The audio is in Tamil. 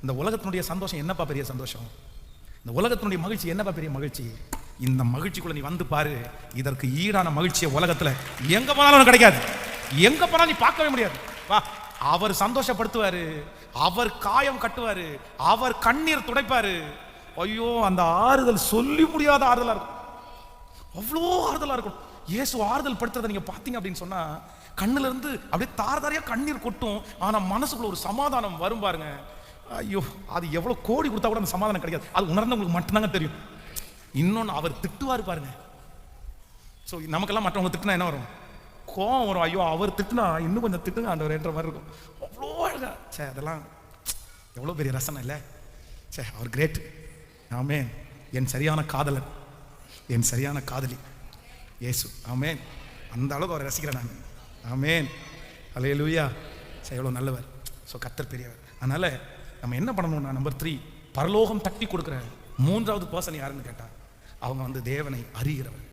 இந்த உலகத்தினுடைய சந்தோஷம் என்னப்பா பெரிய சந்தோஷம்? இந்த உலகத்தினுடைய மகிழ்ச்சி என்னப்பா பெரிய மகிழ்ச்சி? இந்த மகிழ்ச்சிக்குள்ள நீ வந்து பாரு, இதற்கு ஈடான மகிழ்ச்சியை உலகத்துல எங்க போனாலும் கிடைக்காது. எங்க போனாலும் நீ பார்க்கவே முடியாது. வா, அவர் சந்தோஷப்படுத்துவாரு, அவர் காயம் கட்டுவாரு, அவர் கண்ணீர் துடைப்பாரு. ஐயோ, அந்த ஆறுதல் சொல்லி முடியாத ஆறுதலா இருக்கும். அவ்வளோ ஆறுதலா இருக்கும். இயேசு ஆறுதல் படுத்துறதை நீங்க பாத்தீங்க அப்படின்னு சொன்னா, கண்ணுல இருந்து அப்படியே தாரதாரியா கண்ணீர் கொட்டும். ஆனா மனசுக்குள்ள ஒரு சமாதானம் வரும் பாருங்க. ஐயோ, அது எவ்வளவு கோடி கொடுத்தா கூட அந்த சமாதானம் கிடைக்காது. அது உணர்ந்தவங்களுக்கு மட்டும்தாங்க தெரியும். இன்னொன்னு, அவர் திட்டுவாரு பாருங்க. ஸோ நமக்கெல்லாம் மற்றவங்க திட்டுனா என்ன வரும்? கோவம் வரும். ஐயோ, அவர் திட்டுனா இன்னும் கொஞ்சம் திட்டுங்க ஆண்டவர்ன்ற மாதிரி இருக்கும். அவ்வளோ அழகா. சே, அதெல்லாம் எவ்வளோ பெரிய ரசனை இல்லை? சே, அவர் கிரேட். ஆமேன். என் சரியான காதலன், என் சரியான காதலி இயேசு. ஆமேன். அந்த அளவுக்கு அவரை ரசிக்கிறேன் நான். ஆமேன். அல்லேலூயா. சே, எவ்வளோ நல்லவர். ஸோ கர்த்தர் பெரியவர். அதனால நம்ம என்ன பண்ணணும்னா, நம்பர் 3, பரலோகம் தட்டி கொடுக்குற 3வது பர்சன் யாருன்னு கேட்டா, அவங்க தேவனை அறிகிறவர்.